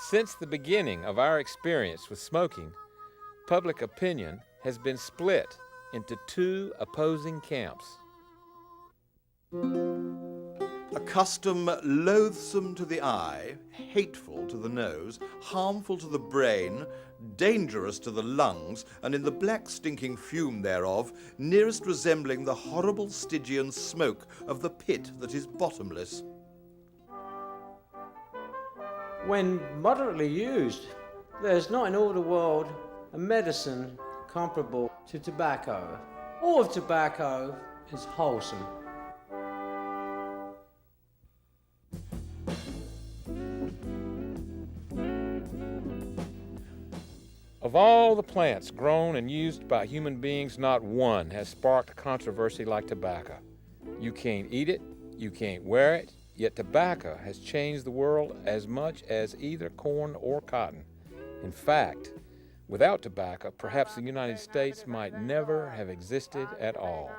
Since the beginning of our experience with smoking, public opinion has been split into two opposing camps. A custom loathsome to the eye, hateful to the nose, harmful to the brain, dangerous to the lungs, and in the black stinking fume thereof, nearest resembling the horrible Stygian smoke of the pit that is bottomless. When moderately used, there's not in all the world a medicine comparable to tobacco. All of tobacco is wholesome. Of all the plants grown and used by human beings, not one has sparked controversy like tobacco. You can't eat it, you can't wear it, yet tobacco has changed the world as much as either corn or cotton. In fact, without tobacco, perhaps the United States might never have existed at all.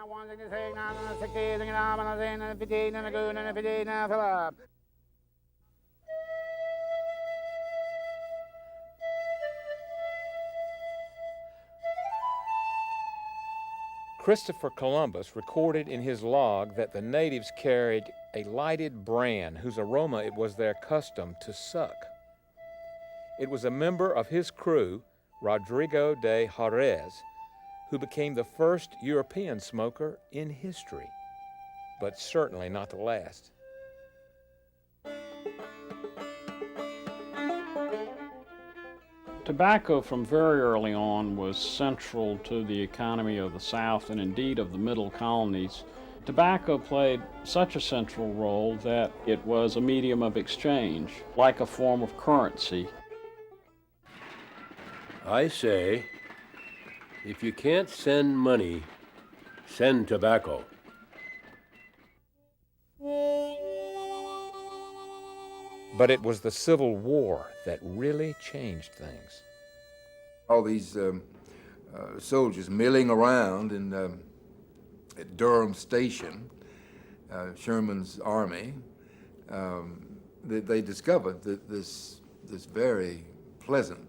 Christopher Columbus recorded in his log that the natives carried a lighted brand whose aroma it was their custom to suck. It was a member of his crew, Rodrigo de Jerez, who became the first European smoker in history, but certainly not the last. Tobacco from very early on was central to the economy of the South and indeed of the middle colonies. Tobacco played such a central role that it was a medium of exchange, like a form of currency. I say, if you can't send money, send tobacco. But it was the Civil War that really changed things. All these soldiers milling around at Durham Station, Sherman's army, they discovered that this very pleasant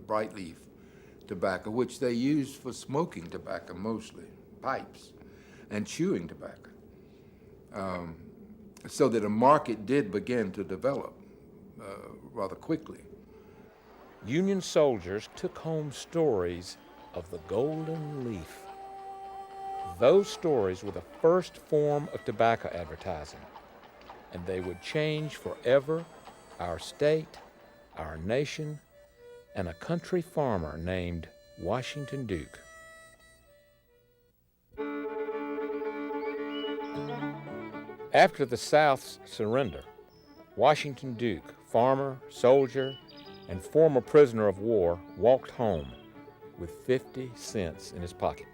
bright leaf tobacco, which they used for smoking tobacco mostly, pipes, and chewing tobacco. So that a market did begin to develop rather quickly. Union soldiers took home stories of the golden leaf. Those stories were the first form of tobacco advertising, and they would change forever our state, our nation, and a country farmer named Washington Duke. After the South's surrender, Washington Duke, farmer, soldier, and former prisoner of war, walked home with 50 cents in his pocket.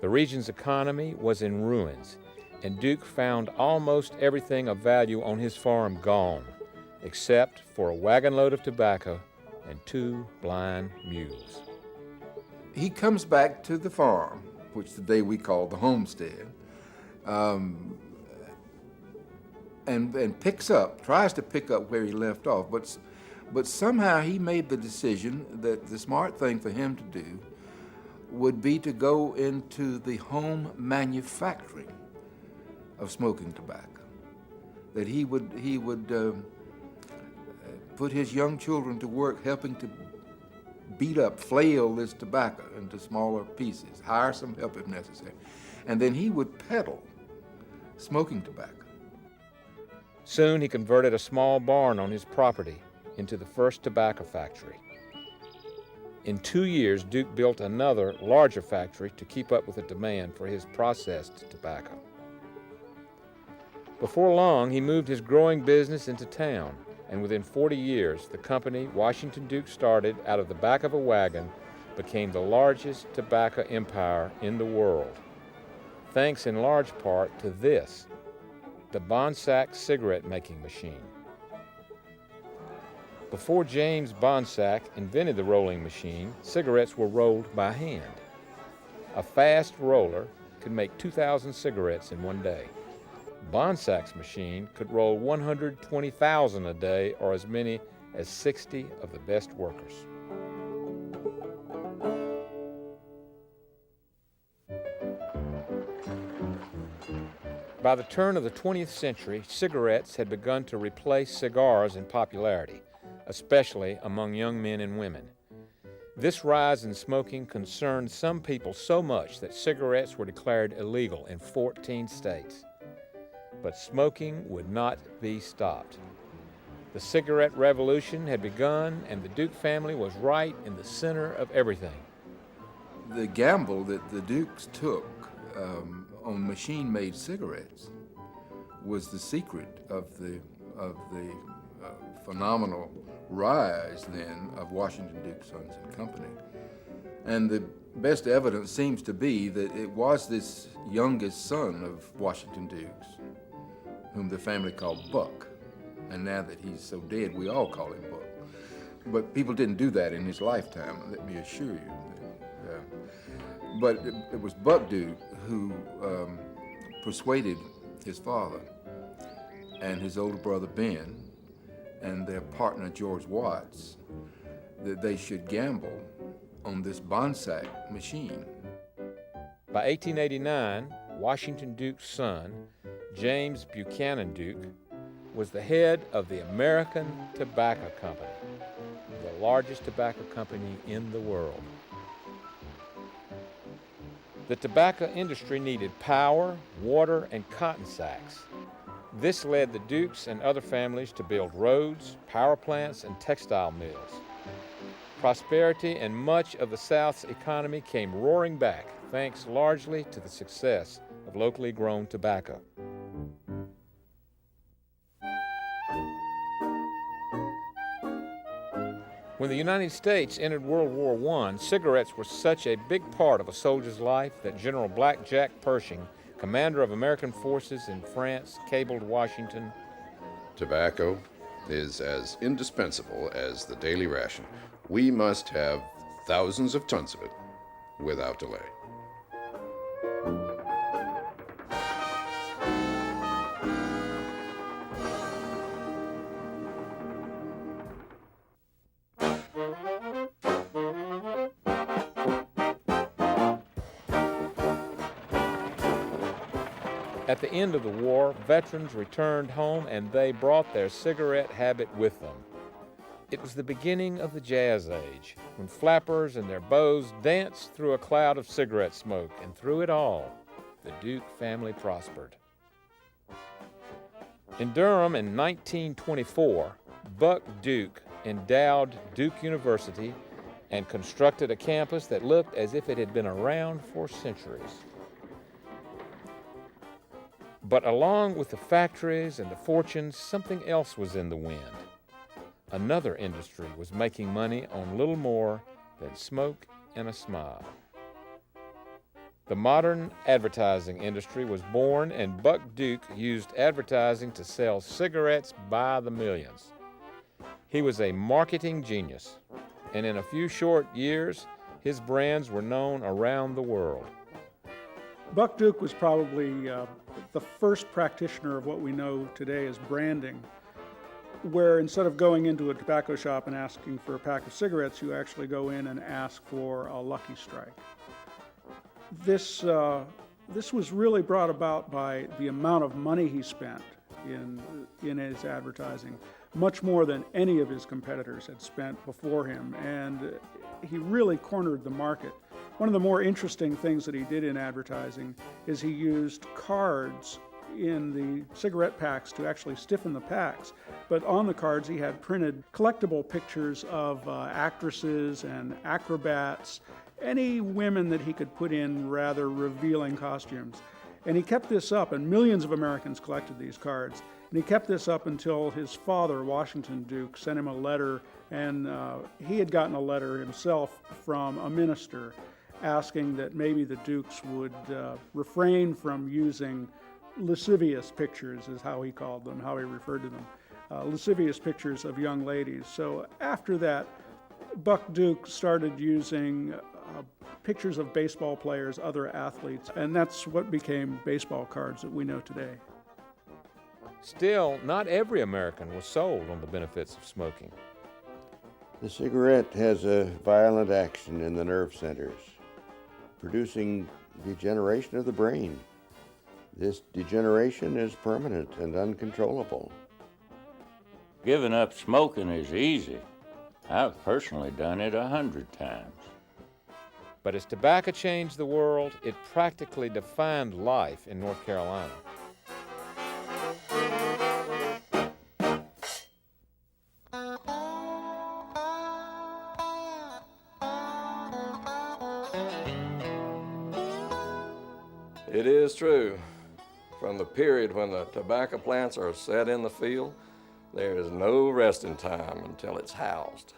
The region's economy was in ruins, and Duke found almost everything of value on his farm gone, except for a wagon load of tobacco and 2 blind mules. He comes back to the farm, which today we call the homestead, and tries to pick up where he left off, but somehow he made the decision that the smart thing for him to do would be to go into the home manufacturing of smoking tobacco. That he would put his young children to work helping to flail this tobacco into smaller pieces, hire some help if necessary, and then he would peddle smoking tobacco. Soon he converted a small barn on his property into the first tobacco factory. In 2 years, Duke built another, larger factory to keep up with the demand for his processed tobacco. Before long, he moved his growing business into town, and within 40 years, the company Washington Duke started out of the back of a wagon became the largest tobacco empire in the world, thanks in large part to this, the Bonsack cigarette-making machine. Before James Bonsack invented the rolling machine, cigarettes were rolled by hand. A fast roller could make 2,000 cigarettes in one day. Bonsack's machine could roll 120,000 a day, or as many as 60 of the best workers. By the turn of the 20th century, cigarettes had begun to replace cigars in popularity, especially among young men and women. This rise in smoking concerned some people so much that cigarettes were declared illegal in 14 states. But smoking would not be stopped. The cigarette revolution had begun, and the Duke family was right in the center of everything. The gamble that the Dukes took on machine-made cigarettes was the secret of the phenomenal rise then of Washington Duke Sons and Company. And the best evidence seems to be that it was this youngest son of Washington Dukes, whom the family called Buck. And now that he's so dead, we all call him Buck. But people didn't do that in his lifetime, let me assure you. But it was Buck Duke who persuaded his father and his older brother Ben and their partner George Watts that they should gamble on this Bonsack machine. By 1889, Washington Duke's son, James Buchanan Duke, was the head of the American Tobacco Company, the largest tobacco company in the world. The tobacco industry needed power, water, and cotton sacks. This led the Dukes and other families to build roads, power plants, and textile mills. Prosperity and much of the South's economy came roaring back, thanks largely to the success of locally grown tobacco. When the United States entered World War I, cigarettes were such a big part of a soldier's life that General Black Jack Pershing, commander of American forces in France, cabled Washington, "Tobacco is as indispensable as the daily ration. We must have thousands of tons of it without delay." At the end of the war, veterans returned home and they brought their cigarette habit with them. It was the beginning of the Jazz Age, when flappers and their bows danced through a cloud of cigarette smoke, and through it all, the Duke family prospered. In Durham in 1924, Buck Duke endowed Duke University and constructed a campus that looked as if it had been around for centuries. But along with the factories and the fortunes, something else was in the wind. Another industry was making money on little more than smoke and a smile. The modern advertising industry was born, and Buck Duke used advertising to sell cigarettes by the millions. He was a marketing genius, and in a few short years, his brands were known around the world. Buck Duke was probably the first practitioner of what we know today as branding, where instead of going into a tobacco shop and asking for a pack of cigarettes, you actually go in and ask for a Lucky Strike. This was really brought about by the amount of money he spent in his advertising, much more than any of his competitors had spent before him, and he really cornered the market. One of the more interesting things that he did in advertising is he used cards in the cigarette packs to actually stiffen the packs. But on the cards he had printed collectible pictures of actresses and acrobats, any women that he could put in rather revealing costumes. And he kept this up, and millions of Americans collected these cards. And he kept this up until his father, Washington Duke, sent him a letter, and he had gotten a letter himself from a minister asking that maybe the Dukes would refrain from using lascivious pictures, is how he called them, how he referred to them, lascivious pictures of young ladies. So after that, Buck Duke started using pictures of baseball players, other athletes, and that's what became baseball cards that we know today. Still, not every American was sold on the benefits of smoking. The cigarette has a violent action in the nerve centers, producing degeneration of the brain. This degeneration is permanent and uncontrollable. Giving up smoking is easy. I've personally done it 100 times. But as tobacco changed the world, it practically defined life in North Carolina. It is true. From the period when the tobacco plants are set in the field, there is no resting time until it's housed.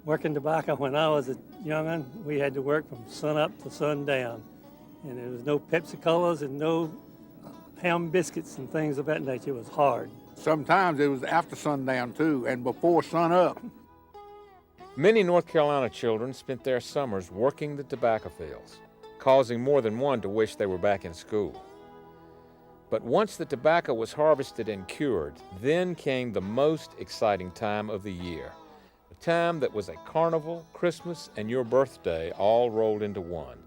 Working tobacco when I was a young'un, we had to work from sun up to sundown. And there was no Pepsi Colas and no ham biscuits and things of that nature. It was hard. Sometimes it was after sundown too, and before sun up. Many North Carolina children spent their summers working the tobacco fields, causing more than one to wish they were back in school. But once the tobacco was harvested and cured, then came the most exciting time of the year, a time that was a carnival, Christmas, and your birthday all rolled into one.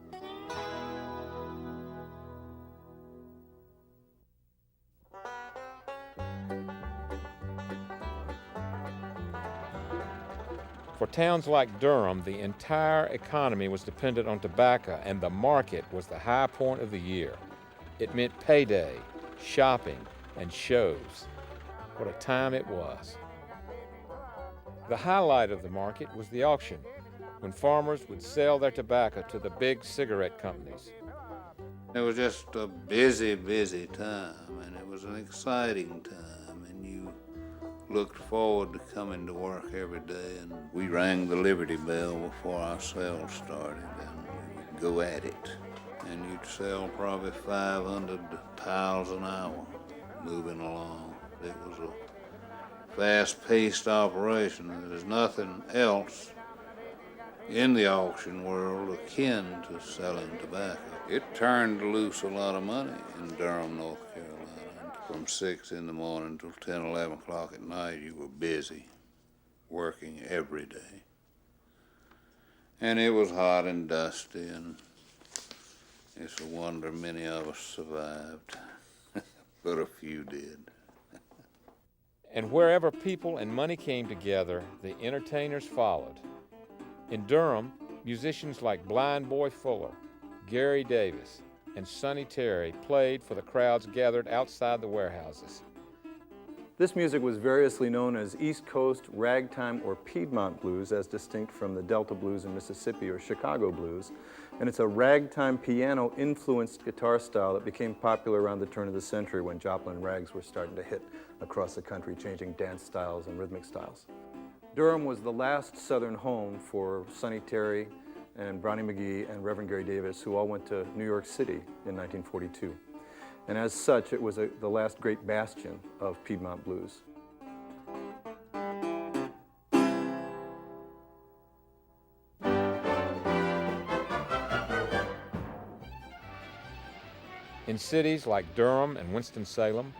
For towns like Durham, the entire economy was dependent on tobacco, and the market was the high point of the year. It meant payday, shopping, and shows. What a time it was. The highlight of the market was the auction, when farmers would sell their tobacco to the big cigarette companies. It was just a busy, busy time, and it was an exciting time, and you looked forward to coming to work every day. And we rang the Liberty Bell before our sales started, and we'd go at it. And you'd sell probably 500 tiles an hour moving along. It was a fast-paced operation. There's nothing else in the auction world akin to selling tobacco. It turned loose a lot of money in Durham, North Carolina. From 6 in the morning till 10, 11 o'clock at night, you were busy, working every day. And it was hot and dusty, and it's a wonder many of us survived, but a few did. And wherever people and money came together, the entertainers followed. In Durham, musicians like Blind Boy Fuller, Gary Davis, and Sonny Terry played for the crowds gathered outside the warehouses. This music was variously known as East Coast ragtime or Piedmont blues, as distinct from the Delta blues in Mississippi or Chicago blues. And it's a ragtime piano-influenced guitar style that became popular around the turn of the century when Joplin rags were starting to hit across the country, changing dance styles and rhythmic styles. Durham was the last southern home for Sonny Terry and Brownie McGhee and Reverend Gary Davis, who all went to New York City in 1942. And as such, it was the last great bastion of Piedmont blues. In cities like Durham and Winston-Salem,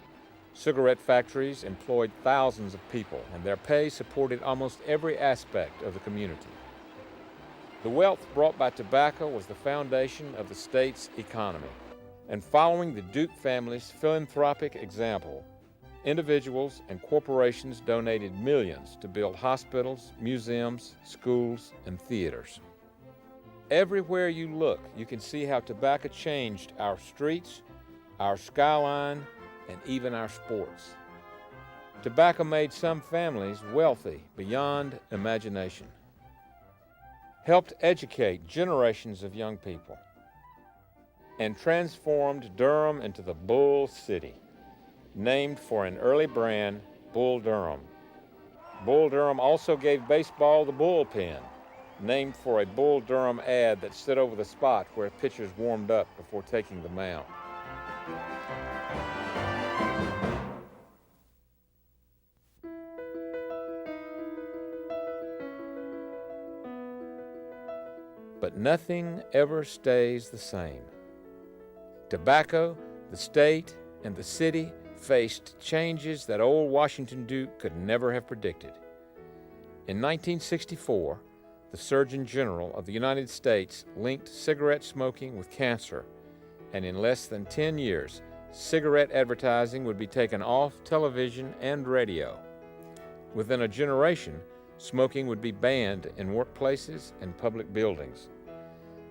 cigarette factories employed thousands of people, and their pay supported almost every aspect of the community. The wealth brought by tobacco was the foundation of the state's economy. And following the Duke family's philanthropic example, individuals and corporations donated millions to build hospitals, museums, schools, and theaters. Everywhere you look, you can see how tobacco changed our streets, our skyline, and even our sports. Tobacco made some families wealthy beyond imagination, helped educate generations of young people, and transformed Durham into the Bull City, named for an early brand, Bull Durham. Bull Durham also gave baseball the bullpen, named for a Bull Durham ad that stood over the spot where pitchers warmed up before taking the mound. But nothing ever stays the same. Tobacco, the state, and the city faced changes that old Washington Duke could never have predicted. In 1964, the Surgeon General of the United States linked cigarette smoking with cancer, and in less than 10 years, cigarette advertising would be taken off television and radio. Within a generation, smoking would be banned in workplaces and public buildings.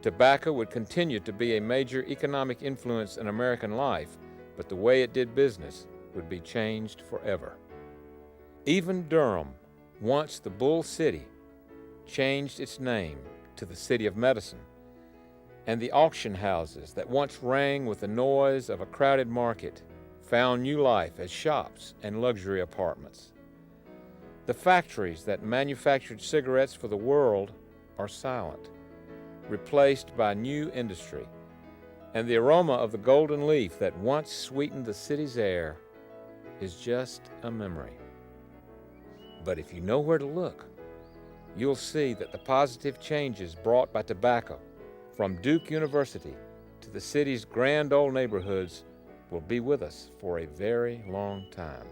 Tobacco would continue to be a major economic influence in American life, but the way it did business would be changed forever. Even Durham, once the Bull City, changed its name to the City of Medicine, and the auction houses that once rang with the noise of a crowded market found new life as shops and luxury apartments. The factories that manufactured cigarettes for the world are silent, replaced by new industry, and the aroma of the golden leaf that once sweetened the city's air is just a memory. But if you know where to look, you'll see that the positive changes brought by tobacco from Duke University to the city's grand old neighborhoods will be with us for a very long time.